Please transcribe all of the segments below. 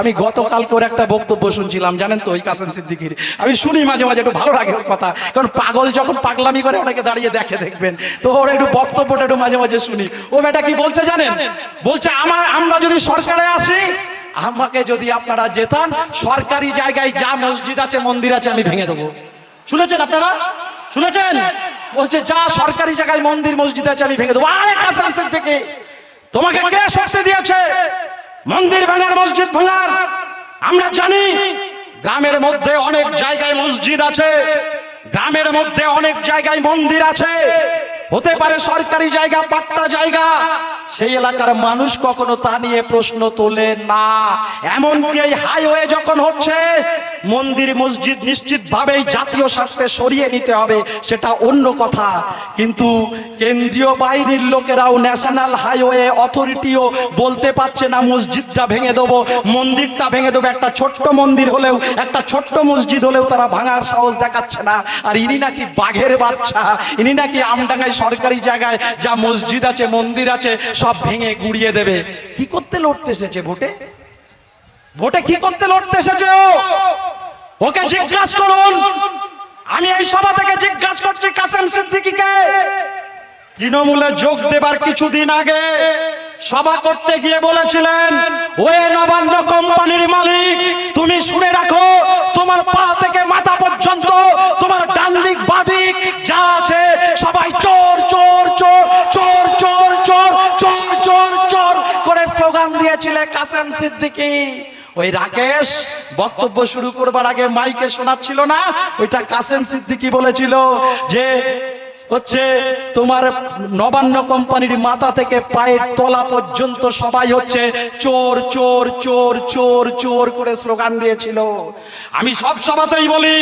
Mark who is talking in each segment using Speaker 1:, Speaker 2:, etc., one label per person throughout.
Speaker 1: আমি গতকালকে ওর একটা বক্তব্য শুনছিলাম, জানেন তো, ওই কাসেম সিদ্দিকীর। আমি শুনি মাঝে মাঝে, একটু ভালো লাগে ওর কথা, কারণ পাগল যখন পাগলামি করে অনেকে দাঁড়িয়ে দেখে, দেখবেন তো ওর একটু বক্তব্যটা একটু মাঝে মাঝে শুনি। ও বেটা কি বলছে জানেন? বলছে আমরা যদি সরকারে আসি, আমাকে যদি আপনারা যেতান, সরকারি জায়গায় যা মসজিদ আছে মন্দির আছে আমি ভেঙে দেবো। শুনেছেন আপনারা? শুনেছেন? বলছে যা সরকারি জায়গায় মন্দির মসজিদ আছে আমি ভেঙে দেবো। আরে কাসেম সিদ্দিকী, তোমাকে কে শক্তি দিয়েছে মন্দির ভাঙার, মসজিদ ভাঙার? আমরা জানি গ্রামের মধ্যে অনেক জায়গায় মসজিদ আছে, গ্রামের মধ্যে অনেক জায়গায় মন্দির আছে, হতে পারে সরকারি জায়গা, পাট্টা জায়গা, সেই এলাকার মানুষ কখনো তা নিয়ে প্রশ্ন তোলে না। এমনকি এই হাইওয়ে যখন হচ্ছে, মন্দির মসজিদ নিশ্চিতভাবেই জাতীয় স্বার্থে সরিয়ে নিতে হবে, সেটা অন্য কথা। কিন্তু কেন্দ্রীয় বাহিনীর লোকেরাও, ন্যাশনাল হাইওয়ে অথরিটিও বলতে পারছে না মসজিদটা ভেঙে দেবো, মন্দিরটা ভেঙে দেবো। একটা ছোট্ট মন্দির হলেও, একটা ছোট্ট মসজিদ হলেও তারা ভাঙার সাহস দেখাচ্ছে না। আর ইনি নাকি বাঘের বাচ্চা, ইনি নাকি আমডাঙ্গায় সরকারি জায়গায় যা মসজিদ আছে মন্দির আছে সব ভেঙে গুড়িয়ে দেবে। কি করতে লড়তে এসেছে ভোটে? ভোটে কি করতে লড়তে এসেছে ওকে জিজ্ঞাসা করুন। আমি এই সভা থেকে জিজ্ঞাসা করছি কাসেম সিদ্দিকীকে, তৃণমূলে যোগ দেবার কিছুদিন আগে সভা করতে গিয়ে বলেছিলেন, ওয়ে নবান্ন কোম্পানির মালিক, তুমি শুনে রাখো, তোমার পা থেকে মাথা পর্যন্ত, তোমার ডান দিক বাদিক যা আছে সবাই চোর চোর চোর চোর চোর চোর চোর চোর চোর করে স্লোগান দিয়েছিলেন কাসেম সিদ্দিকী। ওই রাকেশ বক্তব্য শুরু করবার আগে মাইকে শোনাচ্ছিল না, ওইটা কাসেম সিদ্দিকী বলেছিল যে হচ্ছে তোমার নবান্ন কোম্পানির মাথা থেকে পায়ের তলা পর্যন্ত সবাই হচ্ছে চোর চোর চোর চোর চোর করে স্লোগান দিয়েছিল। আমি সব সভাতেই বলি,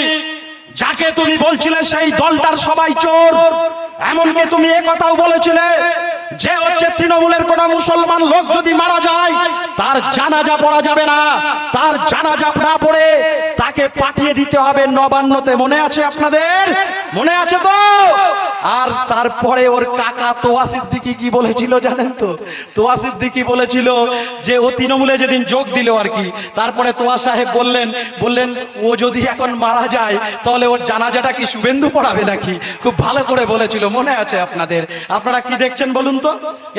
Speaker 1: যাকে তুমি বলছিলে সেই দলটার সবাই চোর। এমনকি তুমি এ কথাও বলেছিলে যে হচ্ছে তৃণমূলের কোন মুসলমান লোক যদি মারা যায় তার জানাজা পড়া যাবে না, তার জানাজা না পড়ে তাকে পাঠিয়ে দিতে হবে নবান্নতে। মনে আছে আপনাদের? মনে আছে তো? আর তারপরে ওর কাকা তোয়া সিদ্দিকী কি বলেছিল জানেন তো? তোয়া সিদ্দিকী বলেছিল যে ও তৃণমূলে যেদিন যোগ দিল আর কি, তারপরে তোয়া সাহেব বললেন ও যদি এখন মারা যায় তাহলে ওর জানাজাটা কি শুভেন্দু পড়াবে নাকি? খুব ভালো করে বলেছিল, মনে আছে আপনাদের? আপনারা কি দেখছেন বলুন তো?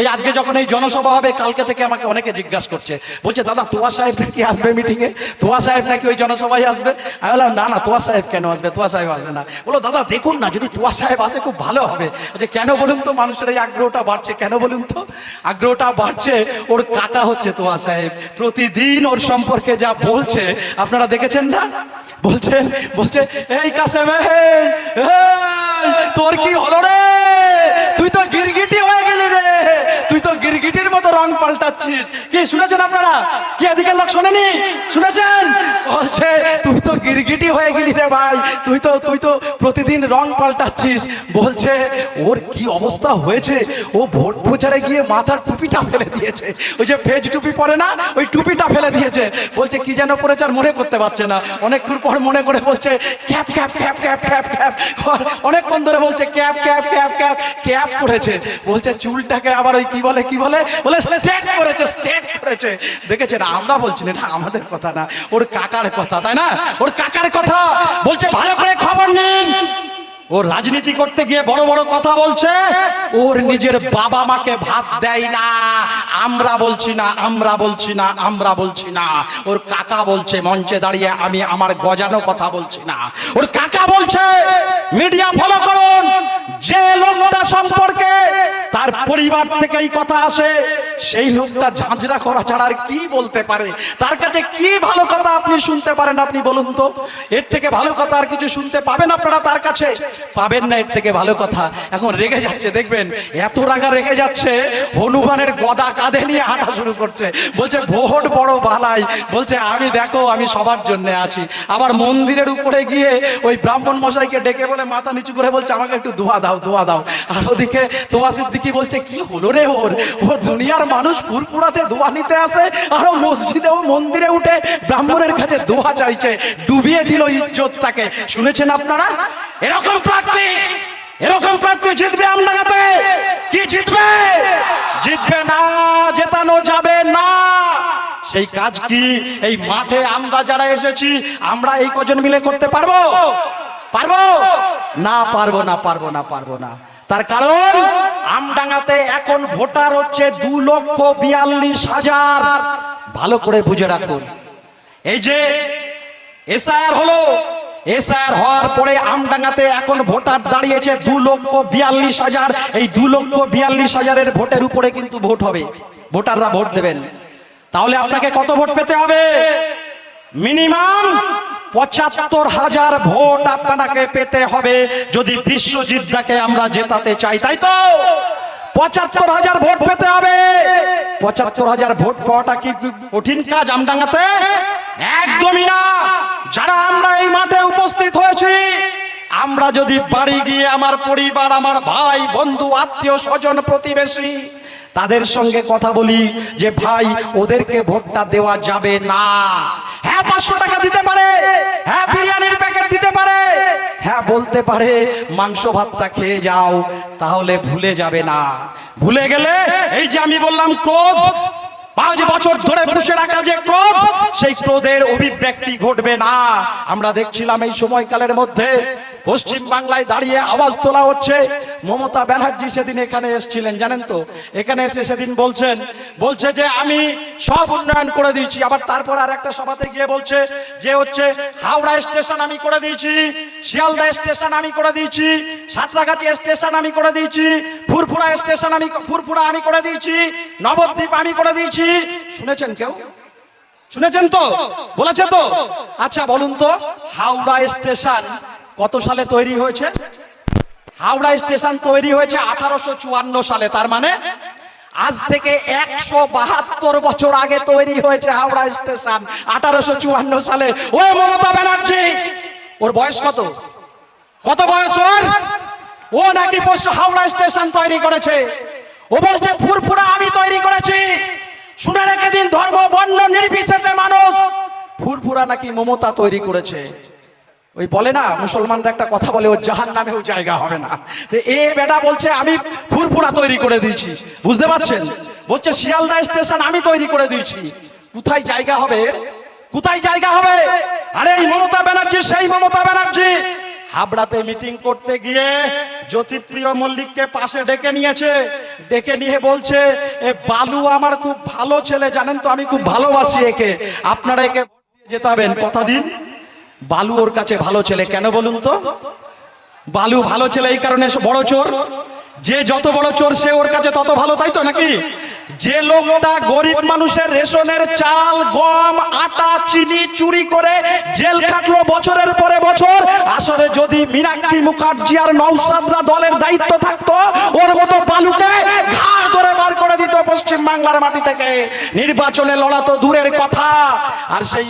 Speaker 1: এই আজকে যখন এই জনসভা হবে, কালকে থেকে আমাকে অনেকে জিজ্ঞাসা করছে, বলছে দাদা তোয়া সাহেব নাকি আসবে মিটিং এ, তোয়া সাহেব নাকি ওই জনসভায় আসবে। আমি বললাম না না, তোয়া সাহেব কেন আসবে? তোয়া সাহেব আসবে না। বলো দাদা দেখুন না, যদি তোয়া সাহেব আসে খুব ভালো হবে। যে কেন বলুন তো? মানুষের এই আগ্রহটা বাড়ছে, কেন বলুন তো? আগ্রহটা বাড়ছে, ওর কাকা হচ্ছে তোয়া সাহেব, প্রতিদিন ওর সম্পর্কে যা বলছে আপনারা দেখেছেন না? বলছে এই কাসেম, তোর কি হলো রে? তুই তো গিরগিটি হয়ে গেলি রে, তুই তো গিরগিটির মতো রং পাল্টাচ্ছিস। কি শুনেছেন আপনারা? কি এদিকের লোক শোনেনি? শুনেছেন? বলছে তুই তো গিরগিটি হয়ে গেলি রে ভাই, তুই তো প্রতিদিন রং পাল্টাচ্ছিস। বলছে ওর কি অবস্থা হয়েছে, ও ভোট প্রচারে গিয়ে মাথার টুপিটা ফেলে দিয়েছে, ওই যে ফেজ টুপি পরে না, ওই টুপিটা ফেলে দিয়েছে। বলছে কি যেন পড়েছে আর মনে করতে পারছে না, অনেকক্ষণ পর মনে করে বলছে cap cap cap cap cap cap, অনেকক্ষণ ধরে বলছে cap cap cap cap cap করেছে। বলছে চুলটাকে আবার ওই কি বলে বলে স্ট্রেট করেছে। দেখেছেন? আমরা বলছি না, এটা আমাদের কথা না, ওর কাকার কথা, তাই না? ওর কাকার কথা বলছে, ভালো করে খবর নিন। ও রাজনীতি করতে গিয়ে বড় বড় কথা বলছে, ওর নিজের বাবা মাকে ভাত দেয় না। আমরা বলছি না। ওর কাকা বলছে মঞ্চে দাঁড়িয়ে, আমি আমার গজানো কথা বলছি না, ওর কাকা বলছে। মিডিয়া ফলো করুন, যে লোকটা সম্পর্কে তার পরিবার থেকে এই কথা আসে, সেই লোকটা ঝাঁঝরা করা ছাড়া আর কি বলতে পারে? তার কাছে কি ভালো কথা আপনি শুনতে পারেন? আপনি বলুন তো, এর থেকে ভালো কথা আর কিছু শুনতে পাবেন আপনারা তার কাছে? পাবেন না এর থেকে ভালো কথা। এখন রেগে যাচ্ছে, দেখবেন এত রাগা রেগে যাচ্ছে, হনুমানের গদা কাঁধে নিয়ে হাঁটা শুরু করছে। বলছে ভোট বড় ভালাই, বলছে আমি সবার জন্য আছি। আবার মন্দিরের উপরে গিয়ে ওই ব্রাহ্মণ মশাইকে ডেকে বলে মাথা নিচু করে বলছে আমাকে একটু দোয়া দাও। আর ওদিকে তোয়া সিদ্দিকী বলছে কি হলো রে ওর দুনিয়ার মানুষ ফুরফুরাতে দোয়া নিতে আসে, আর মসজিদে ও মন্দিরে উঠে ব্রাহ্মণের কাছে দোয়া চাইছে, ডুবিয়ে দিল ইজ্জতটাকে। শুনেছেন আপনারা? এরকম প্রার্থী জিতবে আমডাঙ্গাতে? কি জিতবে না, জেতানো যাবে না। সেই কাজ কি এই মাঠে আমরা যারা এসেছি আমরা এই কজন মিলে করতে পারবো? পারবো না? পারবো না। তার কারণ আমডাঙ্গাতে এখন ভোটার হচ্ছে 2,42,000। ভালো করে বুঝে রাখুন। এই যে এসআইআর হলো, এসআইআর হওয়ার পরে আমডাঙ্গাতে এখন ভোটার দাঁড়িয়েছে 2,42,000। এই 2,42,000-এর ভোটের উপরে কিন্তু ভোট হবে, ভোটাররা ভোট দেবেন। তাহলে আপনাকে কত ভোট পেতে হবে? মিনিমাম 75,000 ভোট আপনাকে পেতে হবে যদি বিশ্বজিৎদাকে আমরা জেতাতে চাই, তাই তো? 75,000 ভোট পেতে হবে। 75,000 ভোট পাওয়াটা কি কঠিন কাজ আমডাঙ্গাতে? একদমই না। যারা আমরা এই মাঠে উপস্থিত হয়েছি, আমরা যদি বাড়ি গিয়ে আমার পরিবার, আমার ভাই, বন্ধু, আত্মীয় স্বজন, প্রতিবেশী তাদের সঙ্গে কথা বলি যে ভাই ওদেরকে ভোটটা দেওয়া যাবে না, হ্যাঁ 500 টাকা দিতে পারে, হ্যাঁ বিরিয়ানির প্যাকেট দিতে পারে, হ্যাঁ বলতে পারে মাংস ভাতটা খেয়ে যাও, তাহলে ভুলে যাবে না। ভুলে গেলে এই যে আমি বললাম ক্রোধ, 5 বছর ধরে পুষে রাখা যে ক্রোধ, সেই ক্রোধের অভিব্যক্তি ঘটবে না। আমরা দেখছিলাম এই সময়কালের মধ্যে পশ্চিম বাংলায় দাঁড়িয়ে আওয়াজ তোলা হচ্ছে। মমতা ব্যানার্জি সেদিন এখানে এসেছিলেন, জানেন তো? এখানে এসে সেদিন বলছে যে আমি সব উন্নয়ন করে দিয়েছি। আবার তারপর আর একটা সভাতে গিয়ে বলছে যে হচ্ছে হাওড়া স্টেশন আমি করে দিয়েছি, শিয়ালদা স্টেশন আমি করে দিয়েছি, সাঁতরাগাছি স্টেশন আমি করে দিয়েছি, ফুরফুরা স্টেশন আমি করে দিয়েছি, নবদ্বীপ আমি করে দিয়েছি। শুনেছেন কেউ? শুনেছেন তো? বলেছে তো? আচ্ছা বলুন তো, হাওড়া স্টেশন কত সালে তৈরি হয়েছে? হাওড়া স্টেশন তৈরি হয়েছে 1854 সালে। তার মানে আজ থেকে 172 বছর আগে তৈরি হয়েছে হাওড়া স্টেশন, 1854 সালে। ও মমতা ব্যানার্জি, ওর বয়স কত? কত বয়স ওর? ও নাকি হাওড়া স্টেশন তৈরি করেছে। ও বলছে ফুরফুরা আমি তৈরি করেছি। শুনে রেখে দিন, ধর্ম বর্ণ নির্বিশেষে মানুষ, ফুরফুরা নাকি মমতা তৈরি করেছে। ওই বলে না মুসলমানরা একটা কথা বলে, ও জাহান্নামেও জায়গা হবে না। তো এ বেটা বলছে আমি ফুরফুরা তৈরি করে দিয়েছি, বুঝতে পারছেন? বলছে শিয়ালদা স্টেশন আমি তৈরি করে দিয়েছি। কোথায় জায়গা হবে? কোথায় জায়গা হবে? আরে এই মমতা ব্যানার্জি সেই মমতা ব্যানার্জি হাবড়াতে মিটিং করতে গিয়ে জ্যোতিপ্রিয় মল্লিককে পাশে ডেকে নিয়েছে। ডেকে নিয়ে বলছে এ বালু আমার খুব ভালো ছেলে, জানেন তো আমি খুব ভালোবাসি একে, আপনারা একে জেতাবেন, কথা দিন। বালু ওর কাছে ভালো ছেলে কেন বলুন তো? বালু ভালো ছেলে এই কারণে বড় চোর। যে যত বড় চোর সে ওর কাছে তত ভালো, তাই তো নাকি? যে লোকটা গরিব মানুষের রেশনের চাল, গম, আটা, চিনি চুরি করে জেল খাটলো বছরের পরে বছর, আসলে যদি মীনাক্ষী মুখার্জি আর নওশাদরা দলের দায়িত্ব থাকতো, ওর মতো বালুকে ঘাড় ধরে বার করে দিত পশ্চিম বাংলার মাটি থেকে। নির্বাচনে লড়া তো দূরের কথা, আর সেই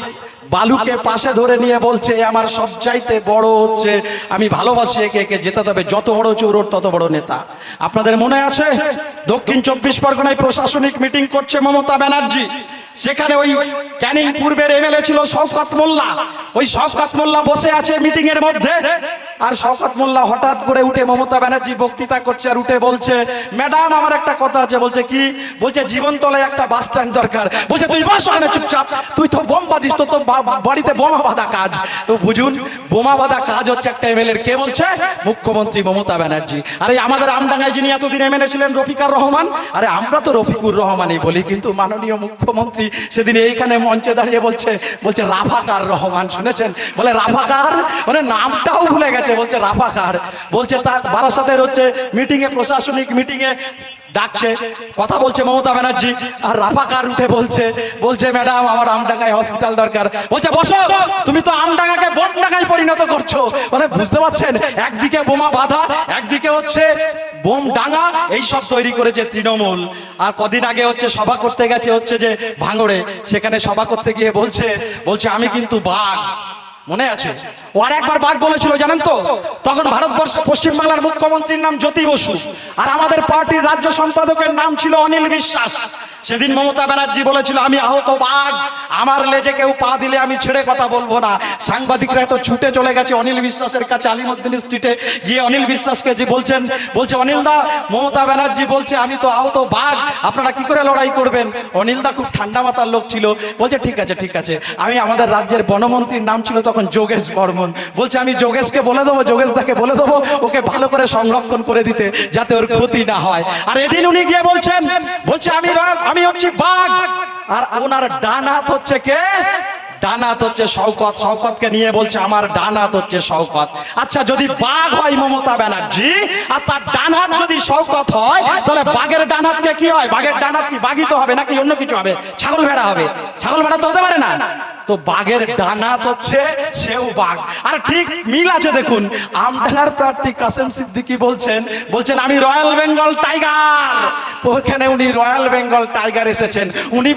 Speaker 1: বালুকে পাশে ধরে নিয়ে বলছে আমার সবচাইতে বড় হচ্ছে, আমি ভালোবাসি একে, একে জেতাতে হবে। যত বড় চোর ওর তত বড় নেতা। আপনাদের মনে আছে দক্ষিণ 24 পরগনায় প্রশাসনিক মিটিং করছে মমতা ব্যানার্জি, সেখানে ওই ক্যানিং পূর্বের এমএলএ ছিল শওকত মোল্লা। ওই শওকত মোল্লা বসে আছে মিটিং এর মধ্যে, আর শওকত মোল্লা হঠাৎ করে উঠে মমতা ব্যানার্জি বক্তৃতা করছে আর উঠে বলছে ম্যাডাম আমার একটা কথা আছে। বলছে কি? বলছে জীবনতলায় একটা বাস স্ট্যান্ড দরকার। বলছে তুই বস ওখানে চুপচাপ, তুই তো বোম বাঁধিস, তো বাড়িতে বোমা বাঁধা কাজ। তো বুঝুন বোমা বাঁধা কাজ হচ্ছে একটা এমএলএর। কে বলছে? মুখ্যমন্ত্রী মমতা ব্যানার্জি। আরে আমাদের আমডাঙ্গায় যিনি এতদিন এমএলএ ছিলেন রফিকার রহমান, আরে আমরা তো রফিকুর রহমানই বলি, কিন্তু মাননীয় মুখ্যমন্ত্রী সেদিন এইখানে মঞ্চে দাঁড়িয়ে বলছে রাফাকার রহমান। শুনেছেন? বলে রাফাকার, মানে নামটাও ভুলে গেছে, বলছে রাফাকার। বলছে তা বারাসাতের হচ্ছে মিটিং এ, প্রশাসনিক মিটিং এ ডাকছে, কথা বলছে মমতা ব্যানার্জি, আর রাফাকার উঠে বলছে ম্যাডাম আমার আমডাঙ্গায় হসপিটাল দরকার। বলছে বসো, তুমি তো আমডাঙ্গাকে বোমডাঙ্গায় পরিণত করছো। মানে বুঝতে পারছেন, একদিকে বোমা বাঁধা, একদিকে হচ্ছে বোম ডাঙ্গা, এই সব তৈরি করেছে তৃণমূল। আর কদিন আগে হচ্ছে সভা করতে গেছে হচ্ছে যে ভাঙড়ে, সেখানে সভা করতে গিয়ে বলছে আমি কিন্তু বাঘ। মনে আছে? ও আর একবার বাঘ বলেছিল জানেন তো? তখন ভারতবর্ষ পশ্চিমবাংলার মুখ্যমন্ত্রীর নাম জ্যোতি বসু, আর আমাদের পার্টির রাজ্য সম্পাদকের নাম ছিল অনিল বিশ্বাস। সেদিন মমতা ব্যানার্জি বলেছিল আমি আহত বাঘ, আমার লেজে কেউ পা দিলে আমি ছেড়ে কথা বলবো না। সাংবাদিকরা তো ছুটে চলে গেছে অনিল বিশ্বাসের কাছে, আলিমুদ্দিন স্ট্রিটে গিয়ে অনিল বিশ্বাসকে যে বলছে অনিল দা, মমতা ব্যানার্জি বলছে আমি তো আহত বাঘ, আপনারা কি করে লড়াই করবেন? অনিল দা খুব ঠান্ডা মাথার লোক ছিল, বলছে ঠিক আছে ঠিক আছে। আমি আমাদের রাজ্যের বনমন্ত্রীর নাম ছিল তখন যোগেশ বর্মন, বলছে আমি যোগেশকে বলে দেবো, যোগেশ দাকে বলে দেবো ওকে ভালো করে সংরক্ষণ করে দিতে যাতে ওর ক্ষতি না হয়। আর এদিন উনি গিয়ে বলছে আমি হচ্ছি বাঘ, আর ওনার ডান হাত হচ্ছে কে? ডান হাত হচ্ছে শওকত, শওকতকে নিয়ে বলছে আমার ডান হাত হচ্ছে শওকত। আচ্ছা যদি বাঘ হয় মমতা ব্যানার্জি আর তার ডান হাত যদি শওকত হয়, তাহলে বাঘের ডান হাতকে কি হয়? বাঘের ডান হাত কি বাঘই তো হবে নাকি অন্য কিছু হবে? ছাগল ভেড়া হবে? ছাগল ভেড়া তো হতে পারে না। তো বাঘের ডান হাত হচ্ছে সেও বাঘ। আর ঠিক মিল আছে দেখুন, আমডাঙ্গার প্রার্থী কাসেম সিদ্দিকী বলছেন আমি রয়্যাল বেঙ্গল টাইগার। ওখানে উনি রয়্যাল বেঙ্গল টাইগার এসেছেন, ইনি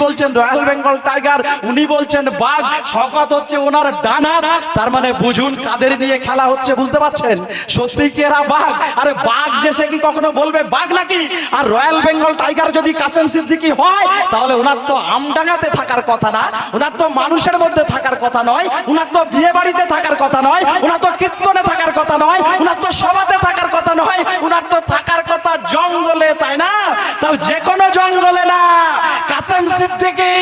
Speaker 1: বলছেন রয়্যাল বেঙ্গল টাইগার, উনি বলছেন বাঘ। শওকত হচ্ছে ওনার ডান হাত। তার মানে বুঝুন কাদের নিয়ে খেলা হচ্ছে, বুঝতে পারছেন? সত্যি কি এরা বাঘ? আরে বাঘ যে সে কি কখনো বলবে বাঘ নাকি? আর রয়্যাল বেঙ্গল টাইগার যদি কাসেম সিদ্দিকী হয়, তাহলে ওনার তো আমডাঙ্গাতে থাকার কথা না, ওনার তো মানুষের মধ্যে থাকার কথা নয়, ওনার তো বিয়ে বাড়িতে থাকার কথা নয়, ওনার তো কীর্তনে থাকার কথা নয়, ওনার তো সভাতে থাকার কথা নয়, ওনার তো থাকার কথা জঙ্গলে, তাই না? তাও যে কোনো জঙ্গলে না, কাসেম সিদ্দিকী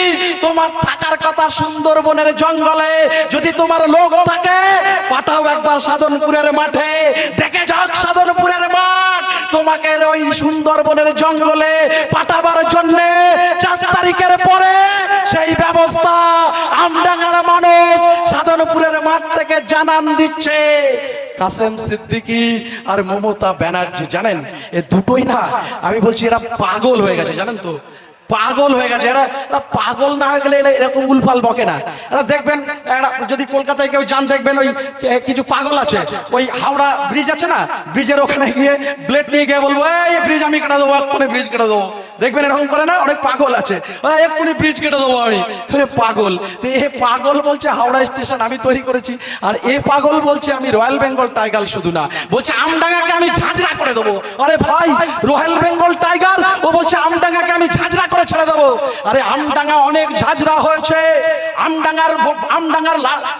Speaker 1: তোমার থাকার কথা সুন্দরবনের জঙ্গলে। যদি তোমার লোক থাকে পাঠাও একবার সাধনপুরের মাঠে, দেখে যাও সাধনপুরের মাঠ, তোমাকে ওই সুন্দরবনের জঙ্গলে পাঠাবার জন্য 4 তারিখের পরে সেই ব্যবস্থা আমডাঙ্গার মানুষ সাধনপুরের মাঠ থেকে জানান দিচ্ছে। কাসেম সিদ্দিকী আর মমতা ব্যানার্জি জানেন এ দুটোই না, আমি বলছি এরা পাগল হয়ে গেছে, জানেন তো? পাগল হয়ে গেছে এরা। পাগল না হয়ে গেলে এরকম উলফাল বকে না। এরা দেখবেন যদি কলকাতায় কেউ যান, দেখবেন ওই কিছু পাগল আছে, ওই হাওড়া ব্রিজ আছে না, ব্রিজের ওখানে গিয়ে ব্লেড নিয়ে গিয়ে বলবো এই ব্রিজ আমি কেটে দেবো, এক্ষুনি ব্রিজ কেটে দেবো। দেখবেন এরকম করে না, অনেক পাগল আছে, এক্ষুনি ব্রিজ কেটে দেবো আমি। পাগল। তো এ পাগল বলছে হাওড়া স্টেশন আমি তৈরি করেছি, আর এ পাগল বলছে আমি রয়্যাল বেঙ্গল টাইগার শুধু না, বলছে আমডাঙ্গাকে আমি ঝাঁঝরা করে দেবো। আরে ভাই, রয়্যাল বেঙ্গল টাইগার, ও বলছে আমডাঙ্গাকে আমি ঝাঁঝরা করে ছেড়ে দেবো। আরে আমডাঙ্গা অনেক ঝাঁঝরা হয়েছে, আমডাঙ্গার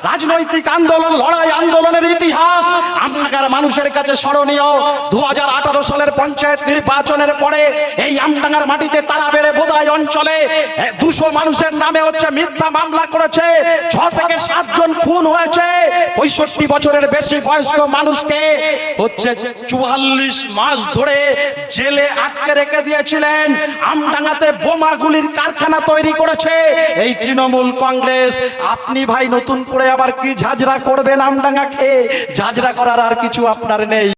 Speaker 1: রাজনৈতিক আন্দোলন, লড়াই আন্দোলনের ইতিহাস আমডাঙ্গার মানুষের কাছে স্মরণীয়। 2018 সালের পঞ্চায়েত নির্বাচনের পরে এই আমডাঙ্গার মাটিতে তারাবেড়ে বোদাই অঞ্চলে 200 মানুষের নামে হচ্ছে মিথ্যা মামলা করেছে, 6 থেকে 7 জন খুন হয়েছে, 65 বছরের বেশি বয়স্ক মানুষকে হচ্ছে 44 মাস ধরে জেলে আটকে রেখে দিয়েছিলেন। আমডাঙ্গাতে বোমা গুলির কারখানা তৈরি করেছে এই তৃণমূল কংগ্রেস। আপনি ভাই নতুন করে আবার কি ঝাঁঝরা করবেন আমডাঙ্গাকে? ঝাঁঝরা করার আর কিছু আপনার নেই।